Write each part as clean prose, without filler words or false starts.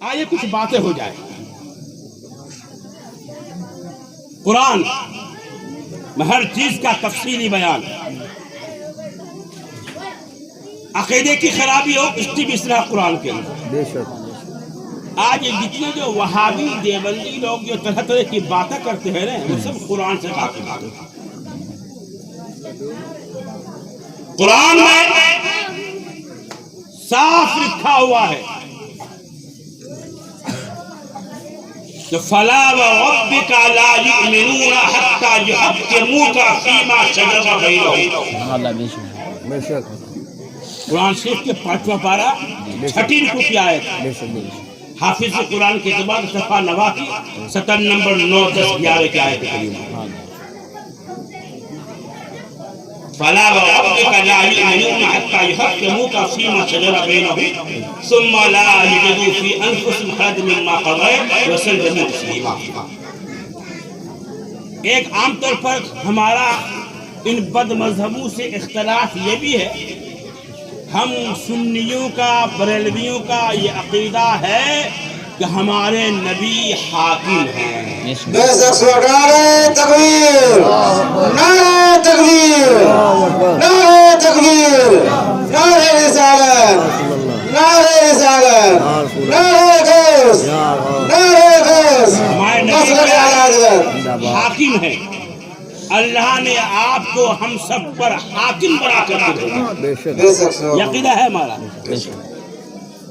آئیے کچھ باتیں ہو جائیں. قرآن میں ہر چیز کا تفصیلی بیان. عقیدے کی خرابی ہو اس کی بھی اصلاح قرآن کے اندر. بے شک. آج یہ جتنے جو وہابی دیوبندی لوگ جو طرح طرح کی باتیں کرتے ہیں نا وہ سب قرآن سے واقف ہیں. قرآن میں صاف لکھا ہوا ہے کہ فلا وربک لا یؤمنون حتی یحکموک فیما شجر بینہم. بے شک. قرآن شریف کے 5واں پارہ 6 رکوع کی آیت. بے شک. حافظ قرآن کے اعتبار صفحہ 89 سطر نمبر 9 10 11 کی آیت کریمہ. فلا وربک لا یؤمنون حتی یحکموک فیما شجر بینہم ثم لا یجدوا فی انفسہم حرجا مما قضیت ویسلموا تسلیما. ایک عام طور پر ہمارا ان بد مذہبوں سے اختلاف یہ بھی ہے، ہم سنیوں کا بریلویوں کا یہ عقیدہ ہے کہ ہمارے نبی حاکم ہیں. بے شک. نعرہ تکبیر، نعرہ تکبیر، نعرہ تکبیر، نعرہ رسالت، نعرہ رسالت، نعرہ غوث، نعرہ غوث. ہمارے نبی حاکم ہیں. اللہ نے آپ کو ہم سب پر حاکم بنا کر کے بھیجا. بے شک. بے شک. یہ عقیدہ ہے ہمارا.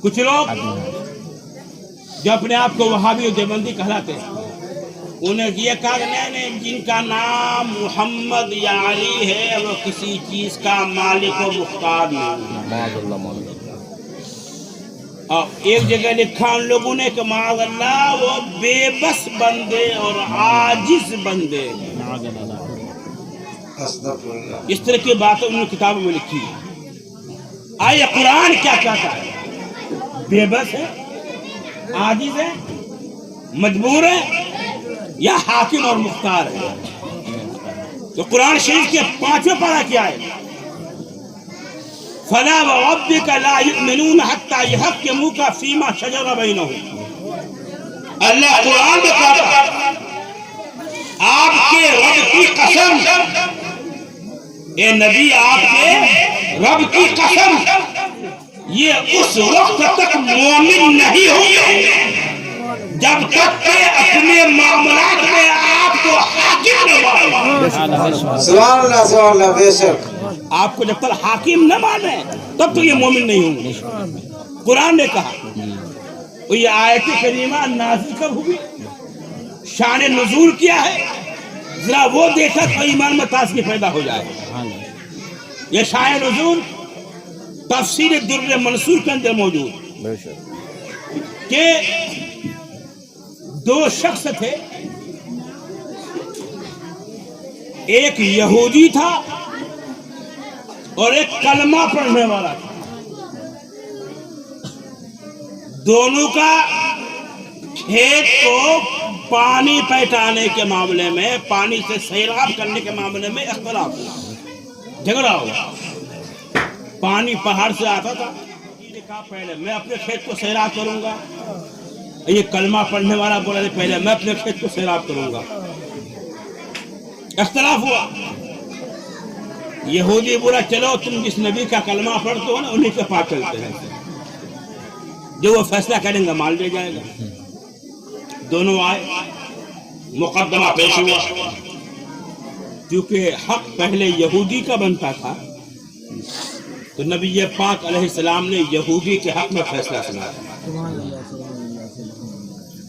کچھ لوگ جو اپنے آپ کو وہابی و دیوبندی کہلاتے ہیں انہیں یہ کہا کہ نہیں جن کا نام محمد یا علی ہے وہ کسی چیز کا مالک و مختار نہیں. اور ایک جگہ لکھا ان لوگوں نے کہ معاذ اللہ وہ بے بس بندے اور عاجز بندے. اس طرح کی باتیں انہوں نے کتابوں میں لکھی. آئے قرآن کیا کہتا ہے؟ بے بس ہے، عاجز ہے، مجبور ہے یا حاکم اور مختار ہے؟ تو قرآن شریف کے 5ویں پارہ کیا ہے؟ فلا وربک لا یؤمنون حتی یحکموک فیما شجر بینہم. اللہ قرآن میں کہتا ہے آپ کے رب کی قسم، اے نبی آپ کے رب کی قسم یہ اس وقت تک مومن نہیں ہوں جب تک کہ اپنے معاملات میں آپ کو حاکم نہ مانے. سبحان اللہ، سبحان اللہ. بے شک. آپ کو جب تک حاکم نہ مانے تب تو یہ مومن نہیں ہوں گے. قرآن نے کہا. یہ آیت کریمہ نازل کب ہوئی، شان نزول کیا ہے، ذرا وہ دیکھا تو ایمان میں تازگی پیدا ہو جائے. یہ شان نزول تفسیر در منصور کے اندر موجود بے شک. کہ 2 شخص تھے، ایک یہودی تھا اور ایک کلمہ پڑھنے والا تھا. دونوں کا کھیت کو پانی پہنچانے کے معاملے میں، پانی سے سیراب کرنے کے معاملے میں اختلاف ہوا، جھگڑا ہوا. پانی پہاڑ سے آتا تھا، نے کہا پہلے میں اپنے کھیت کو سیراب کروں گا. یہ کلمہ پڑھنے والا بولا پہلے میں اپنے کھیت کو سیراب کروں گا. اختلاف ہوا. یہودی بولا چلو تم جس نبی کا کلمہ پڑھتے ہو نا انہیں کے پاس چلتے ہیں، جو وہ فیصلہ کریں گا مال دے جائے گا. دونوں آئے، مقدمہ پیش ہوا. کیونکہ حق پہلے یہودی کا بنتا تھا تو نبی پاک علیہ السلام نے یہودی کے حق میں فیصلہ سنایا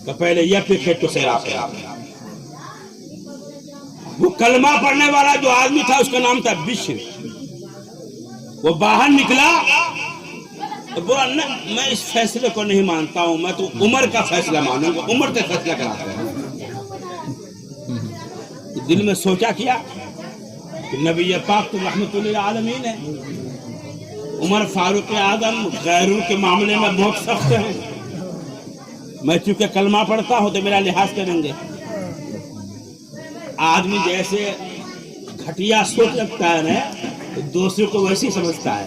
تو پہلے یہ اپنے کھیت کو سیراب کرا. وہ کلمہ پڑھنے والا جو آدمی تھا اس کا نام تھا بشر. وہ باہر نکلا تو بولا میں اس فیصلے کو نہیں مانتا ہوں، میں تو عمر کا فیصلہ مانوں گا، عمر سے فیصلہ کراتا ہے. دل میں سوچا کیا کہ نبی پاک تو رحمت للعالمین ہے، عمر فاروق اعظم غیروں کے معاملے میں بہت سخت ہیں، میں چونکہ کلمہ پڑھتا ہوں تو میرا لحاظ کریں گے. آدمی جیسے گھٹیا سوچ رکھتا ہے نا تو دوسروں کو ویسے ہی سمجھتا ہے.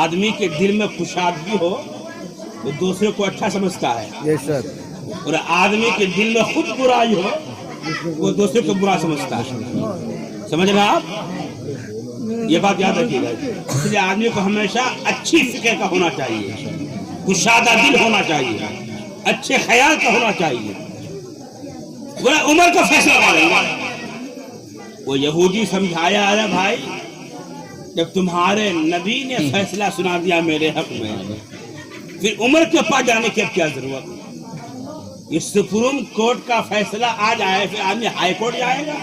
آدمی کے دل میں کشادگی ہو وہ دوسرے کو اچھا سمجھتا ہے، یہ سر اور آدمی کے دل میں خود برائی ہو وہ دوسرے کو برا سمجھتا ہے. سمجھ رہے آپ؟ یہ بات یاد رکھیے گا. اس لیے آدمی کو ہمیشہ اچھی فکر کا ہونا چاہیے، کشادہ دل ہونا چاہیے، اچھے خیال کا ہونا چاہیے. وہ عمر کا فیصلہ کریں گا. وہ یہودی سمجھایا، ارے بھائی جب تمہارے نبی نے فیصلہ سنا دیا میرے حق میں، پھر عمر کے پاس جانے کی اب کیا ضرورت؟ یہ سپریم کورٹ کا فیصلہ آ جائے پھر آدمی ہائی کورٹ جائے گا؟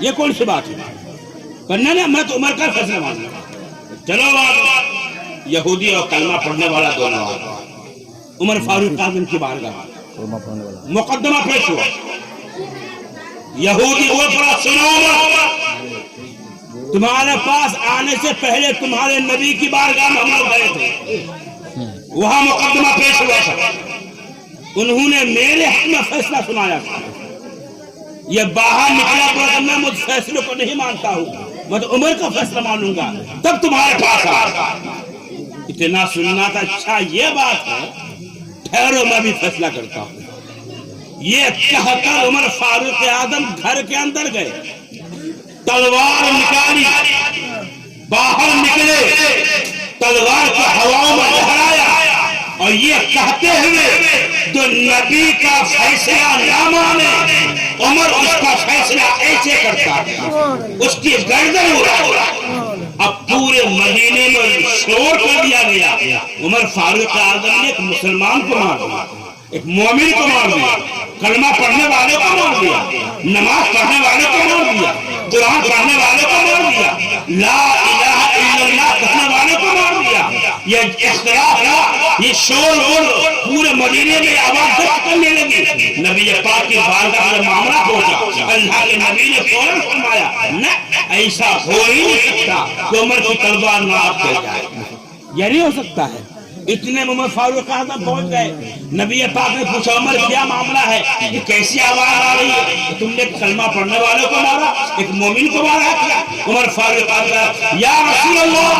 یہ کون سی بات ہے؟ کرنا نا، میں تو عمر کا فیصلہ مانوں گا. چلو یہودی اور کلمہ پڑھنے والا دونوں عمر فاروق اعظم کی بارگاہ مقدمہ پیش ہوا. یہودی وہ پڑا، سنو تمہارے پاس آنے سے پہلے تمہارے نبی کی بارگاہ میں ہم لوگ گئے تھے، وہاں مقدمہ پیش ہوا تھا، انہوں نے میرے حق میں فیصلہ سنایا تھا. یہ باہر نکلا پڑا، میں مجھ فیصلے کو نہیں مانتا ہوں، میں تو عمر کا فیصلہ مانوں گا، تب تمہارے پاس آیا. اتنا سننا تھا، اچھا یہ بات ہے، ٹھہرو میں بھی فیصلہ کرتا ہوں. یہ کہہ کر عمر فاروق اعظم گھر کے اندر گئے، تلوار نکالی، باہر نکلے، تلوار کو ہواؤں میں لہرایا اور یہ کہتے ہوئے تو نبی کا فیصلہ نہ مانے، عمر اس کا فیصلہ ایسے کرتا ہے، اس کی گردن اڑا. اب پورے مدینے میں شور کر دیا گیا، عمر فاروق اعظم نے ایک مسلمان کو مار دیا، ایک مومن کو مار دیا، کلمہ پڑھنے والے کو مار دیا، نماز پڑھنے والے کو مار دیا، قرآن پڑھنے والے کو مار دیا، لا الہ الا اللہ کہنے والے کو مار دیا. یہ اختلاف رہا، یہ شور پورے مدینے میں آواز دست کرنے لگی. نبی پاک کی بارگاہ میں معاملہ پہنچا، اللہ کے نبی نے فوراً فرمایا نہ، ایسا ہو ہی نہیں سکتا کہ عمر کی تلوار نہ آپ کہہ جائے. یہ نہیں ہو سکتا ہے. اتنے میں عمر فاروق اعظم پہنچ گئے. نبی پاک نے پوچھا عمر کیا معاملہ ہے، یہ کیسی آواز آ رہی ہے؟ تم نے کلمہ پڑھنے والوں کو مارا، ایک مومن کو مارا کیا؟ عمر فاروق اعظم، یا رسول اللہ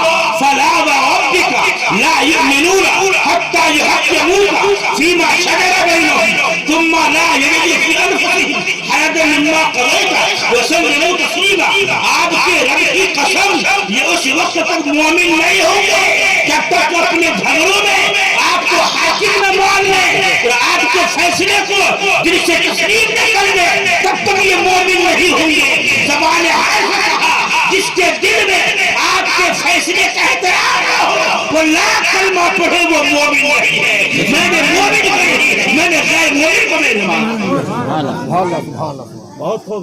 فلا وربک لا یؤمنون حتی یحکموک فیما شجر بینہم ثم لا یجدوا فی انفسہم حرجا مما قضیت ویسلموا تسلیما. آپ کے رب کی قسم یہ اس وقت تک مومن نہیں ہوں گے جب تک اپنے جھگڑوں میں آپ کو حاکم نہ مان لیں اور آپ کے فیصلے کو دل سے تسلیم نہ کر دیں، تب تک یہ مومن نہیں ہوں گے. زبان حال سے کہا، جس کے دل میں آپ کے فیصلے کا احترام نہ ہو وہ لاکھ کلمہ پڑھے وہ مومن نہیں ہے. میں نے مومن کو نہیں، میں نے غیر مومن کو نہیں مانا.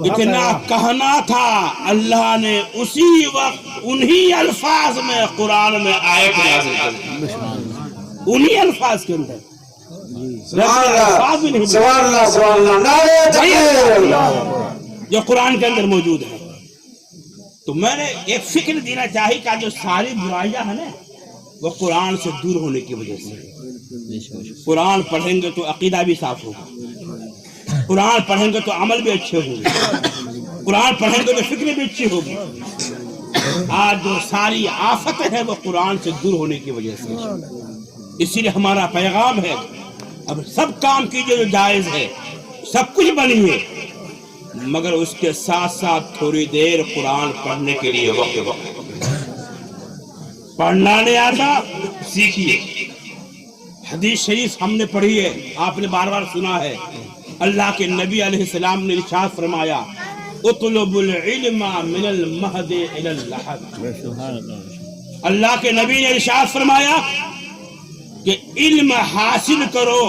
اتنا کہنا تھا، اللہ نے اسی وقت انہی الفاظ میں قرآن میں آیت نازل کر دی، انہی الفاظ کے اندر. سبحان اللہ سبحان اللہ، نعرہ تکبیر، جو قرآن کے اندر موجود ہے. تو میں نے ایک فکر دینا چاہی کہ جو ساری برائیاں ہیں نا وہ قرآن سے دور ہونے کی وجہ سے. قرآن پڑھیں گے تو عقیدہ بھی صاف ہوگا، قرآن پڑھیں گے تو عمل بھی اچھے ہوں گے، قرآن پڑھیں گے تو فکر بھی اچھی ہوگی. آج جو ساری آفتیں ہیں وہ قرآن سے دور ہونے کی وجہ سے. اسی لیے ہمارا پیغام ہے اب سب کام کیجئے جو جائز ہے، سب کچھ بنیے، مگر اس کے ساتھ ساتھ تھوڑی دیر قرآن پڑھنے کے لیے وقت پڑھنا نہیں آتا سیکھیے. حدیث شریف ہم نے پڑھی ہے، آپ نے بار بار سنا ہے. اللہ کے نبی علیہ السلام نے ارشاد فرمایا اطلب العلم من المہد الى اللحد. اللہ کے نبی نے ارشاد فرمایا کہ علم حاصل کرو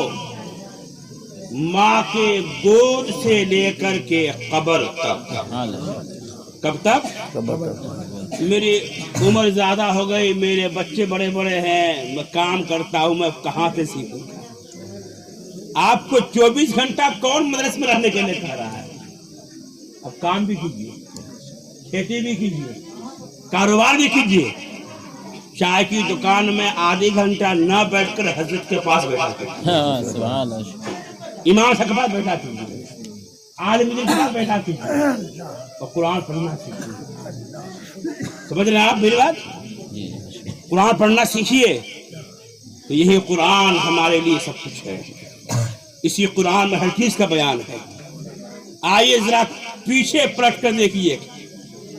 ماں کے گود سے لے کر کے قبر تک. کب تک؟ میری عمر زیادہ ہو گئی، میرے بچے بڑے بڑے ہیں، میں کام کرتا ہوں، میں کہاں سے سیکھوں گا؟ آپ کو 24 گھنٹہ کون مدرسے میں رہنے کے لیے کہہ رہا ہے؟ اب کام بھی کیجیے، کھیتی بھی کیجیے، کاروبار بھی کیجیے. چائے کی دکان میں آدھی گھنٹہ نہ بیٹھ کر حضرت کے پاس بیٹھا کیجیے، امام صاحب کے پاس بیٹھا کیجیے، عالم دین کے پاس بیٹھا کیجیے اور قرآن پڑھنا سیکھیے. سمجھ رہے ہیں آپ میری بات؟ قرآن پڑھنا سیکھیے. تو یہی قرآن ہمارے لیے سب کچھ ہے، اسی قرآن میں ہر چیز کا بیان ہے۔ آئیے ذرا پیچھے پلٹ کر دیکھیے،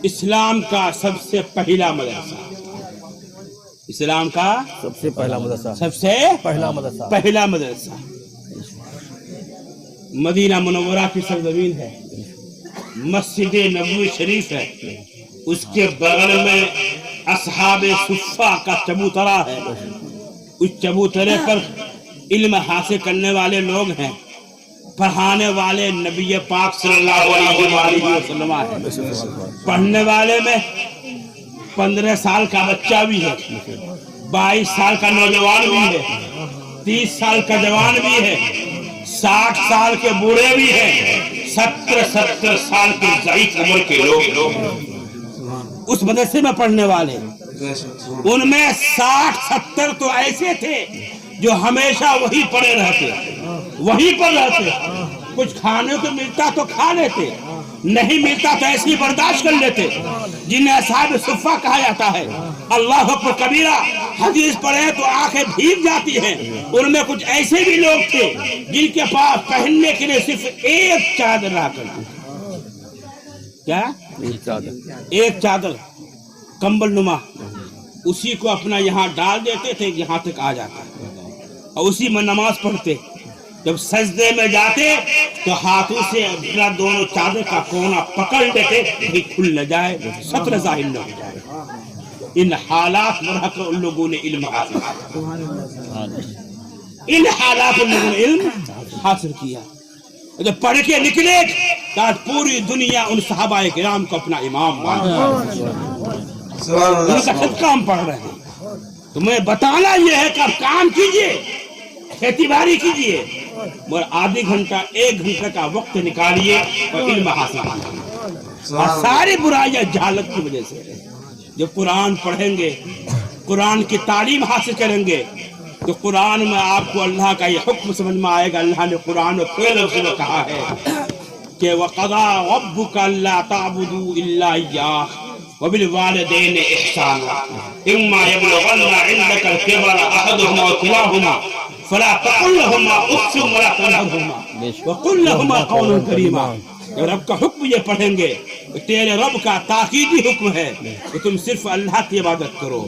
اسلام کا سب سے پہلا مدرسہ، اسلام کا سب سے پہلا مدرسہ، سب سے پہلا مدرسہ، پہلا مدرسہ مدینہ منورہ کی سرزمین ہے، مسجد نبوی شریف ہے، اس کے بغل میں اصحاب صفہ کا چبوترا ہے، اس چبوترے پر علم حاصل کرنے والے لوگ ہیں، پڑھانے والے نبی پاک صلی اللہ علیہ وسلم ہیں، پڑھنے والے میں 15 سال کا بچہ بھی ہے، 22 سال کا نوجوان بھی ہے، 30 سال کا جوان بھی ہے، 60 سال کے بوڑھے بھی ہیں، 70 سال کے ضعیف عمر کے لوگ اس مدرسے میں پڑھنے والے، ان میں 60-70 تو ایسے تھے جو ہمیشہ وہی پڑے رہتے، وہی پر رہتے، کچھ کھانے کو ملتا تو کھا لیتے، نہیں ملتا تو ایسے ہی برداشت کر لیتے، جنہیں اصحاب صفہ کہا جاتا ہے۔ اللہ اکبر کبیرہ، حدیث پڑھے تو آنکھیں بھیگ جاتی ہیں۔ ان میں کچھ ایسے بھی لوگ تھے جن کے پاس پہننے کے لیے صرف ایک چادر رہا کرتی، کیا؟ ایک چادر کمبل نما، اسی کو اپنا یہاں ڈال دیتے تھے، یہاں تک آ جاتا، اور اسی میں نماز پڑھتے۔ جب سجدے میں جاتے تو ہاتھوں سے اپنا دونوں چادر کا کونا پکڑ لیتے کہ کھل نہ جائے، سطر ظاہر نہ ہو جائے۔ ان حالات میں رہ کر ان لوگوں نے علم حاصل کیا، ان حالات ان لوگوں نے علم حاصل کیا۔ جب پڑھ کے نکلے تو آج پوری دنیا ان صحابہ کرام کو اپنا امام مانتی ہے، ان کا صدقہ ہم پڑھ رہے ہیں۔ تمہیں بتانا یہ ہے کہ آپ کام کیجئے، کھیتی باڑی کیجئے، مگر آدھی گھنٹہ 1 گھنٹے کا وقت نکالیے اور علم حاصل کیجئے۔ اور ساری برائیاں جہالت کی وجہ سے ہے۔ جو قرآن پڑھیں گے، قرآن کی تعلیم حاصل کریں گے تو قرآن میں آپ کو اللہ کا یہ حکم سمجھ میں آئے گا۔ اللہ نے قرآن میں پہلے لفظ میں کہا ہے کہ وَقَضَىٰ رَبُّكَ أَلَّا تَعْبُدُوا إِلَّا إِيَّاهُ وَبِالْوَالِدَيْنِ إِحْسَانًا إِمَّا يَبْلُغَنَّ عِندَكَ الْكِبَرَ أَحَدُهُمَا أَوْ كِلَاهُمَا فَلَا تَقُل لَّهُمَا أُفٍّ وَلَا تَنْهَرْهُمَا وَقُل لَّهُمَا قَوْلًا كَرِيمًا۔ جب رب کا حکم یہ پڑھیں گے تو تیرے رب کا تاکیدی حکم ہے کہ تم صرف اللہ کی عبادت کرو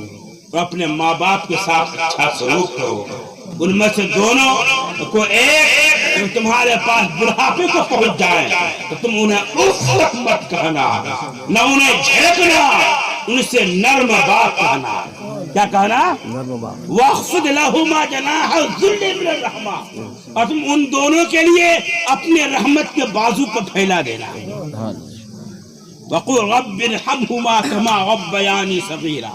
اور اپنے ماں باپ کے ساتھ اچھا سلوک کرو۔ ان میں سے دونوں کو ایک جب تمہارے پاس بڑھاپے کو پہنچ جائے تو تم انہیں اف تک مت کہنا، نہ انہیں جھڑکنا، ان سے نرم بات کہنا۔ کیا کہنا؟ وَاخْفِضْ لَهُمَا جَنَاحَ الذُّلِّ مِنَ الرَّحْمَةِ، اور تم ان دونوں کے لیے اپنے رحمت کے بازو کو پھیلا دینا۔ وَقُلْ رَبِّ ارْحَمْهُمَا كَمَا رَبَّيَانِي صَغِيرًا،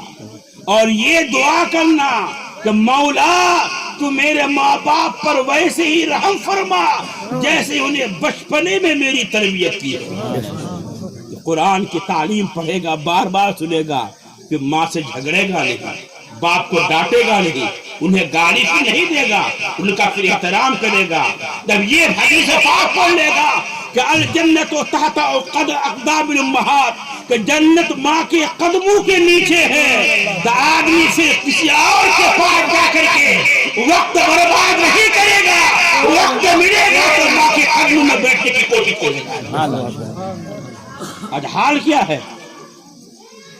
اور یہ دعا کرنا کہ مولا تو میرے ماں باپ پر ویسے ہی رحم فرما جیسے انہیں بچپنے میں میری تربیت کی ہے۔ قرآن کی تعلیم پڑھے گا، بار بار سنے گا کہ ماں سے جھگڑے گا نہیں، باپ کو ڈانٹے گا نہیں، انہیں گالی بھی نہیں دے گا، ان کا پھر احترام کرے گا۔ جب یہ حدیث پاک پڑھ لے گا کہ الجنت تحت قدم اقدام الامہات، کہ جنت ماں کے قدموں کے نیچے ہے، تو آدمی سے کسی اور کے پاس جا کر کے وقت برباد نہیں کرے گا، وقت ملے گا تو ماں کے قدموں میں بیٹھنے کی کوشش کرے گا۔ آج حال کیا ہے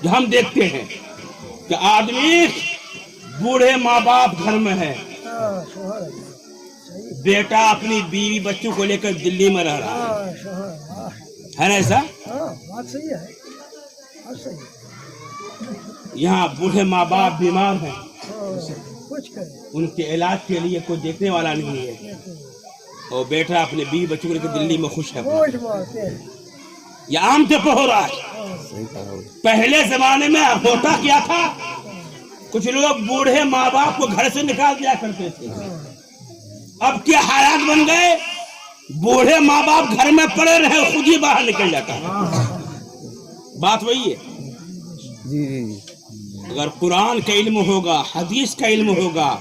جو ہم دیکھتے ہیں کہ آدمی بوڑھے ماں باپ گھر میں ہے، بیٹا اپنی بیوی بچوں کو لے کر دلی میں رہ رہا ہے نا ایسا؟ یہاں بوڑھے ماں باپ بیمار ہیں، ان کے علاج کے لیے کوئی دیکھنے والا نہیں ہے، اور بیٹا اپنے بیوی بچوں کو لے کر دلی میں خوش ہے۔ یہ عام طور پر ہو رہا ہے۔ پہلے زمانے میں ہوتا کیا تھا، کچھ لوگ بوڑھے ماں باپ کو گھر سے نکال دیا کرتے تھے۔ اب کیا حالات بن گئے، بوڑھے ماں باپ گھر میں پڑے رہے، خود ہی باہر نکل جاتا ہے۔ بات وہی ہے۔ اگر قرآن کا علم ہوگا، حدیث کا علم ہوگا،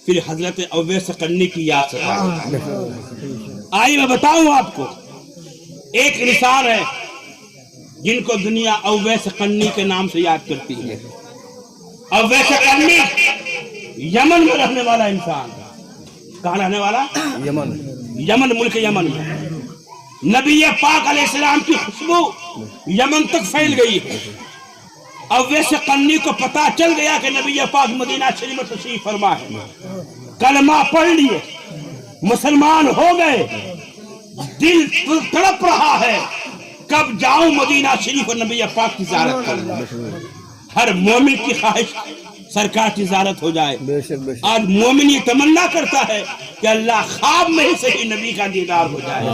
پھر حضرت اویس قرنی کی یاد سے آئیے میں بتاؤں آپ کو، ایک انسان ہے جن کو دنیا اویس قرنی کے نام سے یاد کرتی ہے۔ اویس قرنی یمن میں رہنے والا انسان، کہاں رہنے والا؟ یمن یمن، ملک یمن میں نبی پاک علیہ السلام کی خوشبو یمن تک پھیل گئی ہے۔ اویس قرنی کو پتا چل گیا کہ نبی پاک مدینہ شریف میں تشریف فرما ہے، کلمہ پڑھ لیے، مسلمان ہو گئے، دل تڑپ رہا ہے کب جاؤں مدینہ شریف اور نبی پاک کی زیارت کروں۔ ہر مومن کی خواہش سرکار کی زیارت ہو جائے، بے شک بے شک اور مومن یہ تمنا کرتا ہے کہ اللہ خواب میں ہی صحیح نبی کا دیدار ہو جائے۔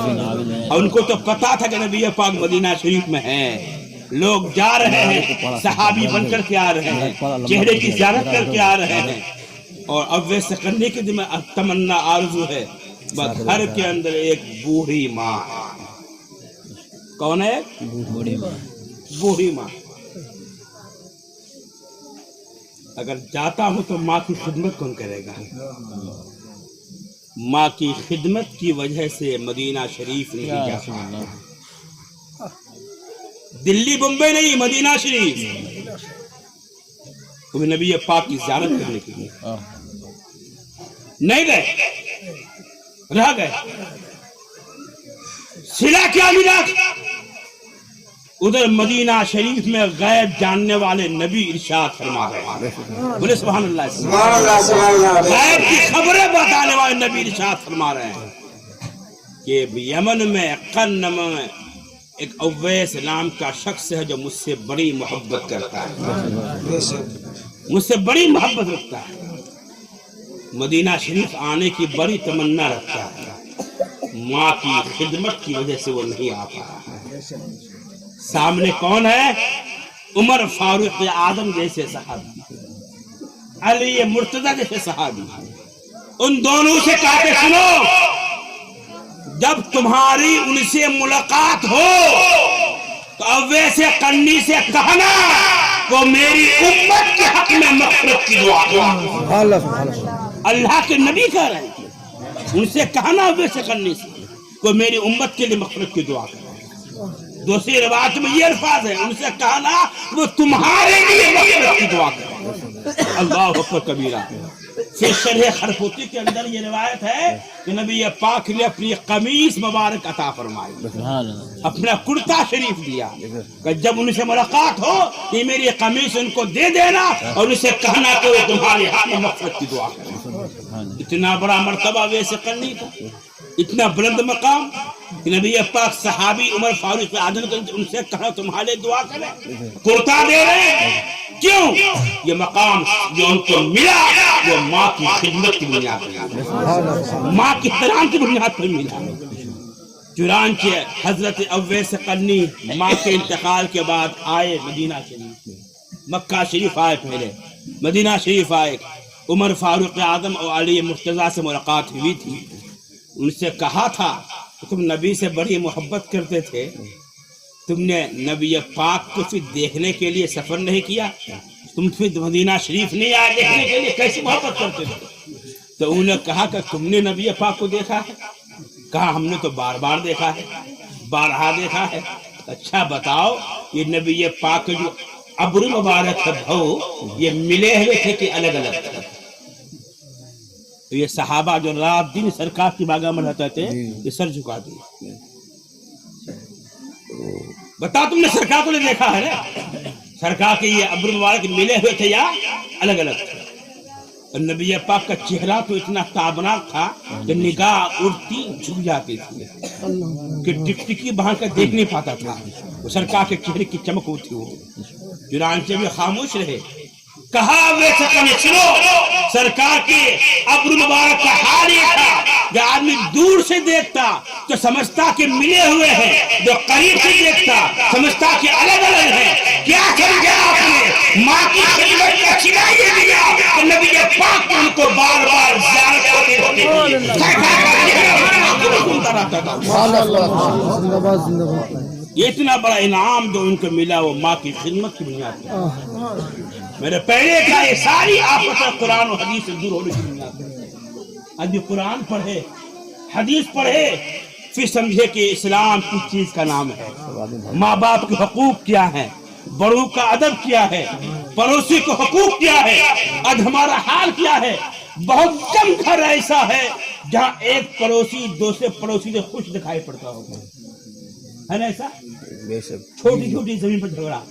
اور ان کو تو پتا تھا کہ نبی پاک مدینہ شریف میں ہے، لوگ جا رہے ہیں، صحابی بن کر کے آ رہے ہیں، چہرے کی زیارت کر کے آ رہے ہیں، اور اویس قرنی کے دل میں تمنا آرزو ہے بس گھر کے اندر ایک بوڑھی ماں ہے۔ کون ہے؟ بوڑھی ماں۔ اگر جاتا ہوں تو ماں کی خدمت کون کرے گا؟ ماں کی خدمت کی وجہ سے مدینہ شریف نہیں جا سکتا، دلی بمبئی نہیں، مدینہ شریف، تمہیں نبی پاک کی زیارت کرنے کے لیے نہیں گئے، رہ گئے۔ صلہ کیا ملا؟ ادھر مدینہ شریف میں غیب جاننے والے نبی ارشاد فرما رہے ہیں، بولے سبحان اللہ، سبحان اللہ سبحان اللہ غیب کی خبریں بتانے والے نبی ارشاد فرما رہے ہیں کہ یمن میں قرن میں ایک اویس نام کا شخص ہے جو مجھ سے بڑی محبت کرتا ہے، مجھ سے بڑی محبت رکھتا ہے، مدینہ شریف آنے کی بڑی تمنا رکھتا ہے، ماں کی خدمت کی وجہ سے وہ نہیں آ پا رہا ہے۔ سامنے کون ہے؟ عمر فاروق اعظم جیسے صحابی، علی مرتضی جیسے صحابی، ان دونوں سے کہا کہ سنو، جب تمہاری ان سے ملاقات ہو تو اویس قرنی سے کہنا وہ میری امت کے حق میں مغفرت کی دعا کرے۔ اللہ کے نبی کہہ رہے ہیں، ان سے کہنا اویس قرنی سے وہ میری امت کے لیے مغفرت کی دعا کرے۔ دوسری روایت میں یہ الفاظ ہے، ان سے کہنا وہ تمہارے لیے مغفرت کی دعا کرے۔ اللہ اکبر کبیرہ۔ پھر شرح خرفوتی کے اندر یہ روایت ہے کہ نبی پاک نے اپنی قمیص مبارک عطا فرمائی، اپنا کرتا شریف دیا کہ جب ان سے ملاقات ہو کہ میری قمیص ان کو دے دینا اور ان سے کہنا کہ وہ تمہارے حق میں مغفرت کی دعا کرے۔ اتنا بڑا مرتبہ ویسے کرنی تھا، اتنا بلند مقام کہ نبی پاک صحابی عمر فاروق اعظم ان سے کہا تمہارے دعا کرے، کرتا دے رہے ہیں۔ کیوں؟ یہ مقام جو ان کو ملا وہ ماں کی خدمت کی بنیاد پر، ماں کی احترام کی بنیاد پر ملا۔ چنانچہ حضرت اویس قرنی ماں کے انتقال کے بعد آئے مدینہ شریف، مکہ شریف آئے، پہلے مدینہ شریف آئے، عمر فاروق اعظم اور علی مرتضی سے ملاقات ہوئی تھی۔ ان سے کہا تھا کہ تم نبی سے بڑی محبت کرتے تھے، تم نے نبی پاک کو پھر دیکھنے کے لیے سفر نہیں کیا، تم پھر مدینہ شریف نہیں آئے دیکھنے کے لیے، کیسی محبت کرتے تھے؟ تو انہوں نے کہا کہ تم نے نبی پاک کو دیکھا ہے؟ کہا ہم نے تو بار بار دیکھا ہے، بارہا دیکھا ہے۔ اچھا بتاؤ، یہ نبی پاک جو ابرو مبارک ہے بھو، یہ ملے ہوئے تھے کہ الگ الگ تھے؟ تو یہ صحابہ جو رات دن سرکار کی باغہ میں رہتے تھے، یہ سر جھکا دیے۔ بتا تم نے سرکار کو نہیں دیکھا ہے نا؟ سرکار کے یہ ابرو مبارک ملے ہوئے تھے یا الگ الگ تھے؟ اور نبی پاک کا چہرہ تو اتنا تابناک تھا کہ نگاہ اڑتی جھک جاتی تھی کہ ٹکٹکی باندھ کر دیکھ نہیں پاتا تھا، وہ سرکار کے چہرے کی چمک ہوتی وہ۔ چنانچہ بھی خاموش رہے۔ کہا ویسے سنو، سرکار کے ابرو مبارک کا حال یہ تھا کہ آدمی دور سے دیکھتا تو سمجھتا کہ ملے ہوئے ہیں، جو قریب سے دیکھتا سمجھتا کہ الگ الگ ہیں۔ کیا سمجھا آپ نے؟ ماں کی خدمت کا صلہ یہ دیا کہ نبی پاک ان کو بار بار زیارت کرتے رہتے تھے۔ یہ اتنا بڑا انعام جو ان کو ملا وہ ماں کی خدمت کی بنیاد پر۔ میرے پہلے کا یہ ساری آفت قرآن و حدیث سے دور ہونے کی بنیاد پر۔ ابھی قرآن پڑھے، حدیث پڑھے، پھر سمجھے کہ اسلام کس چیز کا نام ہے، ماں باپ کے حقوق کیا ہیں، بڑوں کا ادب کیا ہے، پڑوسی کو حقوق کیا ہے. آج ہمارا حال کیا ہے؟ بہت کم گھر ایسا ہے جہاں ایک پڑوسی دوسرے پڑوسی سے خوش دکھائی پڑتا ہوگا، ہے نا ایسا؟ بے شک. چھوٹی چھوٹی زمین پر جھگڑا،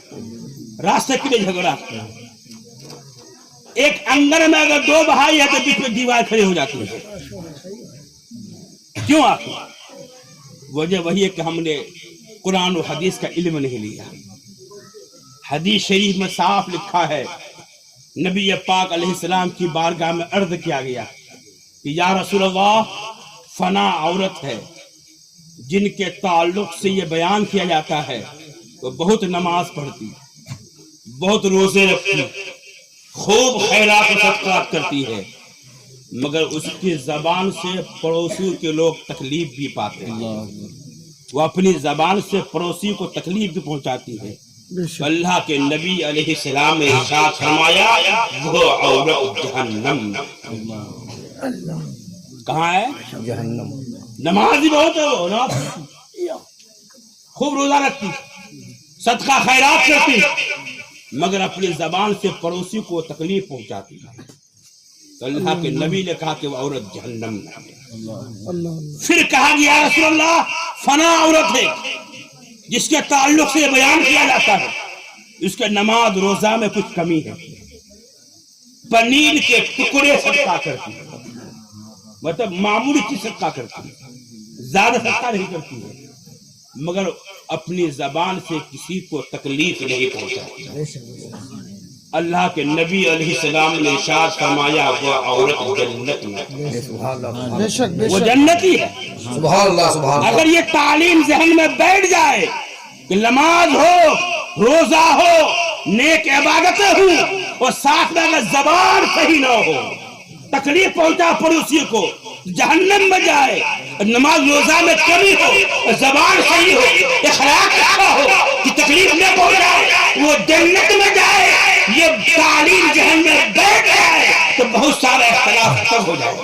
راستے کے لیے جھگڑا. ایک انگن میں اگر دو بھائی ہے تو بیچ میں دیوار کھڑی ہو جاتی ہے. کیوں آخر؟ وجہ وہی ہے کہ ہم نے قرآن و حدیث کا علم نہیں لیا. حدیث شریف میں صاف لکھا ہے، نبی پاک علیہ السلام کی بارگاہ میں عرض کیا گیا کہ یا رسول اللہ، فنا عورت ہے جن کے تعلق سے یہ بیان کیا جاتا ہے وہ بہت نماز پڑھتی، بہت روزے رکھتی، خوب خیرات و صدقات کرتی ہے، مگر اس کی زبان سے پڑوسیوں کے لوگ تکلیف بھی پاتے ہیں. وہ اپنی زبان سے پڑوسی کو تکلیف بھی پہنچاتی ہے. اللہ کے نبی علیہ السلام نے ارشاد فرمایا وہ عورت جہنم. کہاں ہے؟ جہنم. نمازی بہت ہے، وہ نماز خوب روزہ رکھتی، صدقہ خیرات کرتی، مگر اپنی زبان سے پڑوسی کو تکلیف پہنچاتی ہے. تو اللہ کے نبی نے کہا کہ وہ عورت جہنم. پھر کہا گیا یا رسول اللہ، فنا عورت ہے جس کے تعلق سے بیان کیا جاتا ہے اس کے نماز روزہ میں کچھ کمی ہے، پنیر کے ٹکڑے صدقہ کرتی ہے، مطلب معمولی چیز صدقہ کرتی ہے، زیادہ صدقہ نہیں کرتی ہے، مگر اپنی زبان سے کسی کو تکلیف نہیں پہنچاتی. اللہ کے نبی علیہ السلام نے ارشاد فرمایا وہ عورت جنت میں، وہ جنتی ہے. سبحان اللہ سبحان اللہ. اگر یہ تعلیم ذہن میں بیٹھ جائے کہ نماز ہو، روزہ ہو، نیک عبادتیں ہوں، اور ساتھ میں اگر زبان صحیح نہ ہو، تکلیف پہنچا پڑوسی کو، جہنم میں جائے. نماز روزہ میں کمی ہو، زبان صحیح ہو، اخلاق اچھا ہو کہ تکلیف نہ پہنچائے، وہ جنت میں جائے. یہ تعلیم ذہن میں بیٹھ جائے تو بہت سارا اختلاف ختم ہو جائے گا.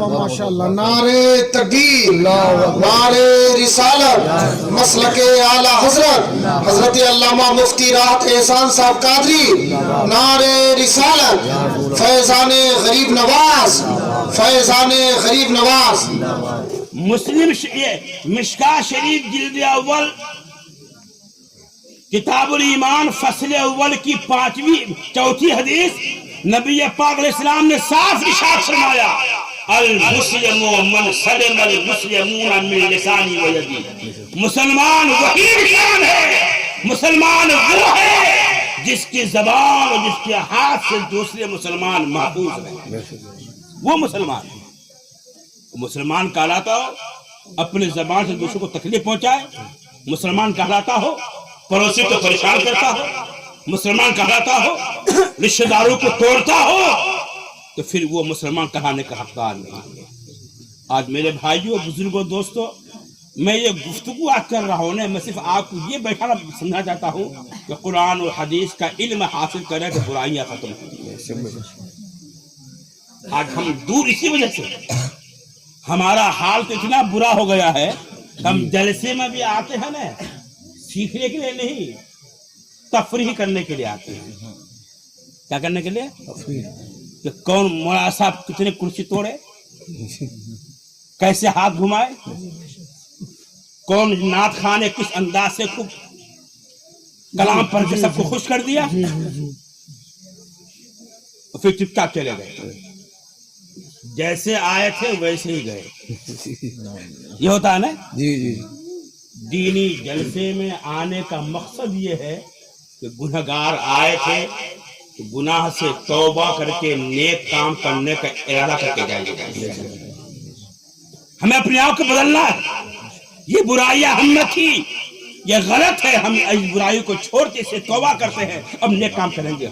ماشاء اللہ. نعرے تکبیر، نعرے رسالت، مسلک اعلی حضرت حضرت علامہ مفتی راحت احسان صاحب قادری. نعرے رسالت، فیضان غریب نواز، فیضان غریب نواز. مسلم مشکاہ شریف جلد اول کتاب الایمان فصل اول کی 4ویں حدیث نبی پاک علیہ السلام نے صاف ارشاد فرمایا المسلم من سلم المسلمون من لسانی و یدی. مسلمان وہی انسان ہے، مسلمان وہ ہے جس کی زبان اور جس کے ہاتھ سے دوسرے مسلمان محفوظ ہیں. وہ مسلمان مسلمان کہلاتا ہو اپنے زبان سے دوسروں کو تکلیف پہنچائے، مسلمان کہلاتا ہو پڑوسی کو پریشان کرتا ہو، مسلمان کہلاتا ہو رشتہ داروں کو توڑتا ہو، تو پھر وہ مسلمان کہلانے کا حقدار نہیں. آج میرے بھائیوں، بزرگوں، دوستوں، میں یہ گفتگو آج کر رہا ہوں نا، میں صرف آپ کو یہ بیٹھانا سمجھا چاہتا ہوں کہ قرآن و حدیث کا علم حاصل کریں کہ برائیاں ختم ہوں. آج ہم دور اسی وجہ سے، ہمارا حال تو اتنا برا ہو گیا ہے، ہم جلسے میں بھی آتے ہیں نا سیکھنے کے لیے نہیں، تفریح کرنے کے لیے آتے ہیں. کیا کرنے کے لیے؟ کہ کون مولانا صاحب کتنے کرسی توڑے، کیسے ہاتھ گھمائے، کون نعت خان نے کس انداز سے خوب کلام پڑھ کے سب کو خوش کر دیا، اور پھر چپ چاپ چلے گئے. جیسے آئے تھے ویسے ہی گئے. یہ ہوتا ہے نا. جی جی. دینی جلسے میں آنے کا مقصد یہ ہے کہ گنہگار آئے تھے تو گناہ سے توبہ کر کے نیک کام کرنے کا ارادہ کر کے جائیں. ہمیں اپنے آپ کو بدلنا ہے. یہ برائیاں ہم میں تھی، یہ غلط ہے، ہم اس برائی کو چھوڑ کے اسے توبہ کرتے ہیں، اب نیک کام کریں گے.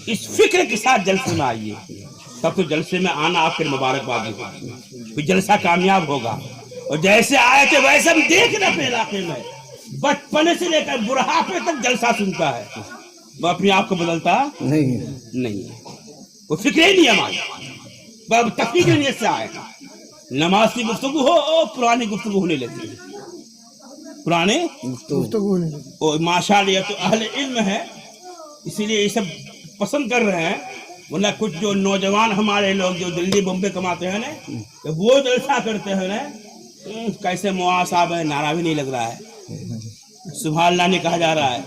اس فکر کے ساتھ جلسے میں آئیے، تب تو جلسے میں آنا آپ کے مبارکبادی ہوگی، پھر جلسہ کامیاب ہوگا. اور جیسے آئے تھے ویسے ہم دیکھ رہے اپنے علاقے میں بچپنے سے لے کر بڑھاپے تک جلسہ سنتا ہے، وہ اپنے آپ کو بدلتا نہیں. وہ فکر ہی نہیں ہماری، تفریح کی نیت سے آئے. نماز کی گفتگو ہو پرانی گفتگو ہونے لگتی ہے، پرانے گفتگو. اور ماشاءاللہ تو اہل علم ہے اسی لیے یہ سب پسند کر رہے ہیں. ورنہ کچھ جو نوجوان ہمارے لوگ جو دلی بمبے کماتے ہیں نا, وہ جلسہ کرتے ہیں نا, کیسے معاذ صاحب ہے, نعرہ بھی نہیں لگ رہا ہے, سبحان اللہ نہیں کہا جا رہا ہے,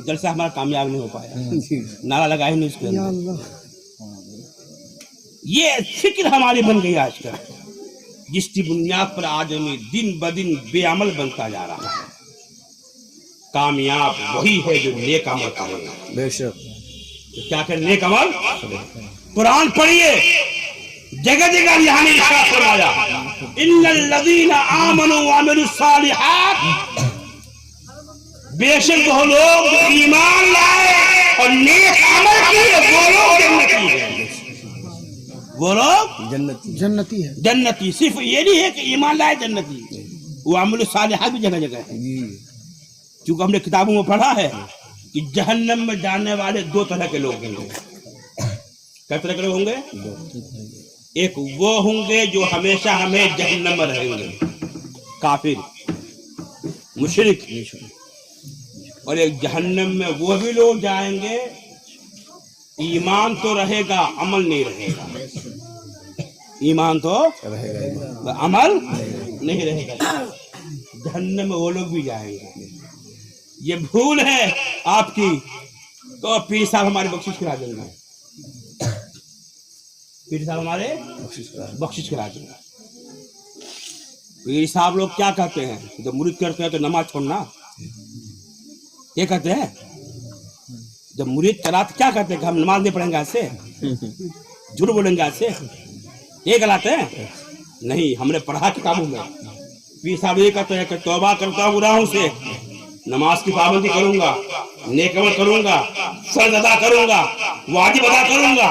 جلسہ ہمارا کامیاب نہیں ہو پایا, نعرہ لگا ہی نہیں اس کے اندر. یہ فکر ہماری بن گئی آج کل, جس کی بنیاد پر آدمی دن بدن بے عمل بنتا جا رہا ہے. کامیاب وہی ہے جو نیک عمل کرے گا. بے شک. کیا کہ نیک عمل, قرآن پڑھیے, جگہ جگہ یہاں نے ارشاد فرمایا ان الذین آمنوا وعملوا الصالحات, بے شک وہ لوگ جو ایمان لائے اور نیک عمل کیے وہ لوگ جنتی ہیں. وہ لوگ جنتی ہے. جنتی صرف یہ نہیں ہے کہ ایمان لائے جنتی, وہ عمل الصالحات بھی جگہ جگہ ہے. چونکہ ہم نے کتابوں میں پڑھا ہے کہ جہنم میں جانے والے دو طرح کے لوگ ہوں گے. کس طرح کے لوگ ہوں گے؟ ایک وہ ہوں گے جو ہمیشہ ہمیں جہنم میں رہیں گے, کافر مشرک, اور ایک جہنم میں وہ بھی لوگ جائیں گے ایمان تو رہے گا عمل نہیں رہے گا. ایمان تو عمل نہیں رہے گا. جہنم میں وہ لوگ بھی جائیں گے. یہ بھول ہے آپ کی تو پیر صاحب ہماری بخشش کرا دیں گے. پیر صاحب ہمارے بخشش کرا دیں گے. پیر صاحب لوگ کیا کہتے ہیں جب مرید کرتے ہیں تو نماز چھوڑنا, یہ کہتے ہیں جب مرید کرا تو کیا کہتے ہیں کہ ہم نماز نہیں پڑھیں گے, ایسے جھوٹ بولیں گے, ایسے یہ گلاتے ہیں نہیں. ہم نے پڑھا کتابوں میں, پیر صاحب یہ کہتے ہیں کہ توبہ کرتا ہوں گناہوں سے, نماز کی پابندی کروں گا, نیک عمل کروں گا, فرض ادا کروں گا, واجب ادا کروں گا,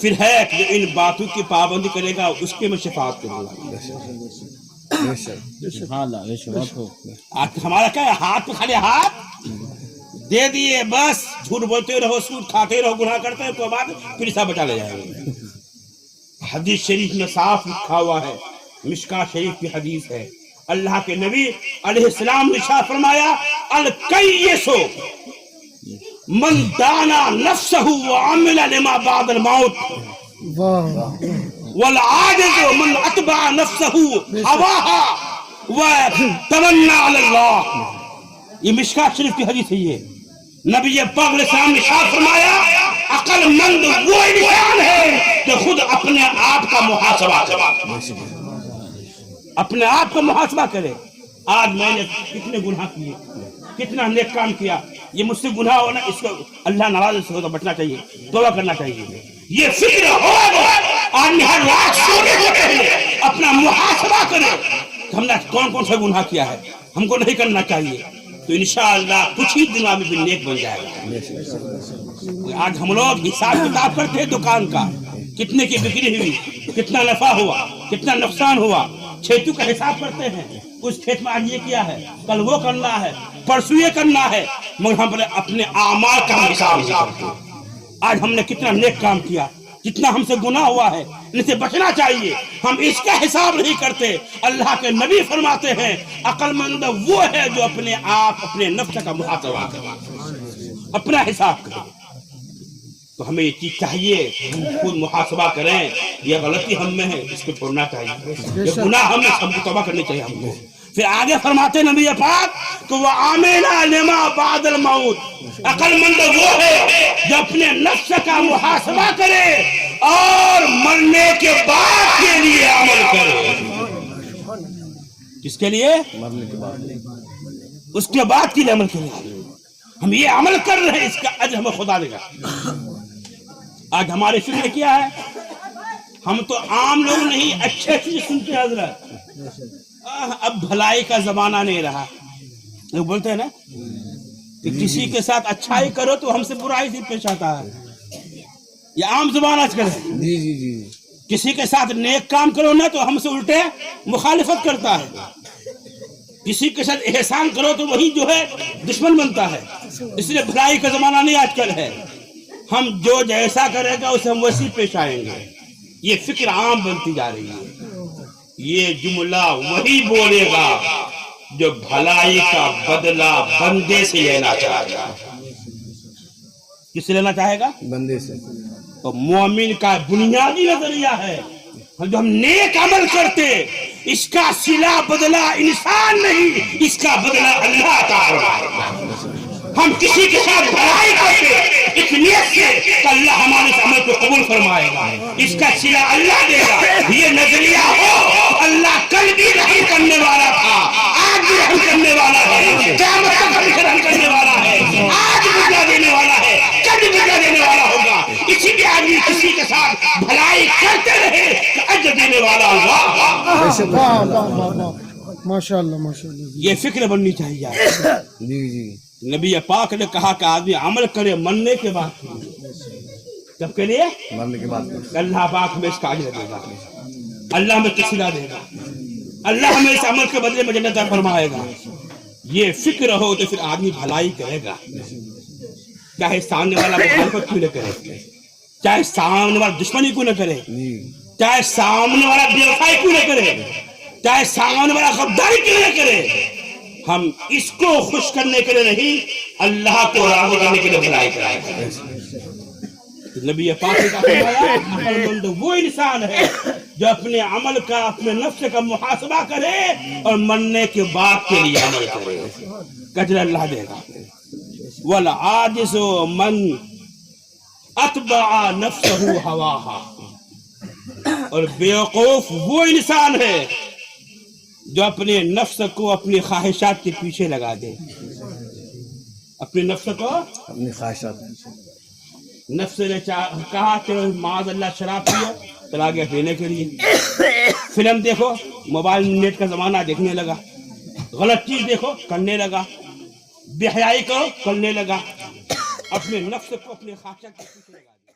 پھر ہے کہ ان باتوں کی پابندی کرے گا اس کے میں شفاعت کروں گا. آج ہمارا کیا ہے, ہاتھ پہ کھڑے ہاتھ دے دیے, بس جھوٹ بولتے رہو, سود کھاتے رہو, گناہ کرتے رہو, تو بعد پھر سب بچا لے جائیں گے. حدیث شریف میں صاف لکھا ہوا ہے, مشکاۃ شریف کی حدیث ہے, اللہ کے نبی علیہ السلام نے ارشاد فرمایا الکیس من دانا نفسہ وعمل لما بعد الموت والعاجز من اتبع نفسہ ہواها وتمنى علی اللہ. یہ مشکاۃ شریف کی حدیث ہے. یہ نبی پاک علیہ السلام نے ارشاد فرمایا عقل مند وہ انسان ہے جو خود اپنے آپ کا محاسبہ کرے, اپنے آپ کا محاسبہ کرے. آج میں نے کتنے گناہ کیے, کتنا نیک کام کیا, یہ مجھ سے گناہ ہونا, اس کو اللہ ناراض سے ہو تو بچنا چاہیے, توبہ کرنا چاہیے. یہ فکر ہو آدمی ہر رات سونے سے پہلے اپنا محاسبہ کرے ہم نے کون کون سا گناہ کیا ہے, ہم کو نہیں کرنا چاہیے, تو انشاءاللہ کچھ ہی دنوں میں بھی نیک بن جائے گا. آج ہم لوگ حساب کتاب کرتے ہیں دکان کا, کتنے کی بکری ہوئی, کتنا نفع ہوا, کتنا نقصان ہوا, کھیتوں کا حساب کرتے ہیں. اس کھیت میں آج یہ کیا ہے, کل وہ کرنا ہے, پرسوں یہ کرنا ہے, مگر ہم اپنے اعمال کا حساب نہیں کرتے. آج ہم نے کتنا نیک کام کیا, جتنا ہم سے گناہ ہوا ہے, ان سے بچنا چاہیے. ہم اس کا حساب نہیں کرتے. اللہ کے نبی فرماتے ہیں عقل مند وہ ہے جو اپنے آپ اپنے نفس کا محاسبہ کرے, اپنا حساب کرے. تو ہمیں یہ چیز چاہیے ہم خود محاسبہ کریں. یہ غلطی ہم میں ہے, اس کو چھوڑنا چاہیے. یہ گناہ ہم نے سب کو توبہ کرنی چاہیے ہم کو. پھر آگے فرماتے نبی پاک کہ وہ عاملہ لما بعد الموت, عقل مند وہ ہے جو اپنے نفس کا محاسبہ کرے اور مرنے کے بعد کے لیے عمل کرے. کس کے لیے؟ مرنے کے بعد, اس کے بعد کے لیے عمل کرے. ہم یہ عمل کر رہے ہیں, اس کا اجر ہمیں خدا دے گا. آج ہمارے فکر کیا ہے, ہم تو عام لوگ نہیں اچھے چیز سنتے ہیں حضرت. اب بھلائی کا زمانہ نہیں رہا. لوگ بولتے ہیں نا کہ کسی کے ساتھ اچھائی کرو تو ہم سے برائی سے پیش آتا ہے. یہ عام زبان آج کل ہے. کسی کے ساتھ نیک کام کرو نا تو ہم سے الٹے مخالفت کرتا ہے. کسی کے ساتھ احسان کرو تو وہی جو ہے دشمن بنتا ہے. اس لیے بھلائی کا زمانہ نہیں آج کل ہے. ہم جو جیسا کرے گا اسے ہم ویسی پیش آئیں گے. یہ فکر عام بنتی جا رہی ہے. یہ جملہ وہی بولے گا جو بھلائی کا بدلہ بندے سے لینا چاہتا ہے. کس سے لینا چاہے گا؟ بندے سے. تو مومن کا بنیادی نظریہ ہے جو ہم نیک عمل کرتے اس کا صلہ بدلہ انسان نہیں، اس کا بدلہ اللہ تعالی. ہم کسی کے ساتھ بھلائی کرتے اس نیت سے کہ اللہ ہمارے اس عمل کو قبول فرمائے گا، اس کا صلہ اللہ دے گا. یہ نظریہ ہو اللہ کل بھی رحم کرنے والا تھا، آج بھی رحم کرنے والا ہے، قیامت تک بھی رحم کرنے والا ہے، آج بدلہ دینے والا ہے، کل بھی بدلہ دینے والا ہوگا. اسی لیے آدمی کسی کے ساتھ بھلائی کرتے رہے کہ اجر دینے والا اللہ. ماشاء اللہ ماشاء اللہ. یہ فکر بننی چاہیے. جی جی. نبی پاک نے کہا کہ آدمی عمل کرے مرنے کے بعد، جب کے لیے مرنے کے بعد اللہ پاک ہمیں اس کا اجر دے گا، اللہ ہمیں صلہ دے گا، اللہ ہمیں اس عمل کے بدلے میں جنت عطا فرمائے گا. یہ فکر ہو تو پھر آدمی بھلائی کرے گا، چاہے سامنے والا مخالفت کیوں نہ کرے، چاہے سامنے والا دشمنی کیوں نہ کرے، چاہے سامنے والا بے وفائی کیوں نہ کرے، چاہے سامنے والا غداری کیوں نہ کرے. ہم اس کو خوش کرنے کے لیے نہیں، اللہ کو راضی کرنے کے لیے بھلائی کرائے. نبی پاک نے فرمایا عقل مند وہ انسان ہے جو اپنے عمل کا، اپنے نفس کا محاسبہ کرے اور مرنے کے بعد کے لیے عمل کرے، اجر اللہ دے گا. والعاجز من اتبع نفسه هواها، اور بیوقوف وہ انسان ہے جو اپنے نفس کو اپنی خواہشات کے پیچھے لگا دے. اپنے نفس کو، اپنی خواہشات. نفس نے کہا چلو معاذ اللہ شراب پیا، چلا گیا پینے کے لیے. فلم دیکھو، موبائل نیٹ کا زمانہ، دیکھنے لگا. غلط چیز دیکھو، کرنے لگا. بے حیائی کرو، کرنے لگا. اپنے نفس کو اپنے خواہشات کے پیچھے لگا دیا.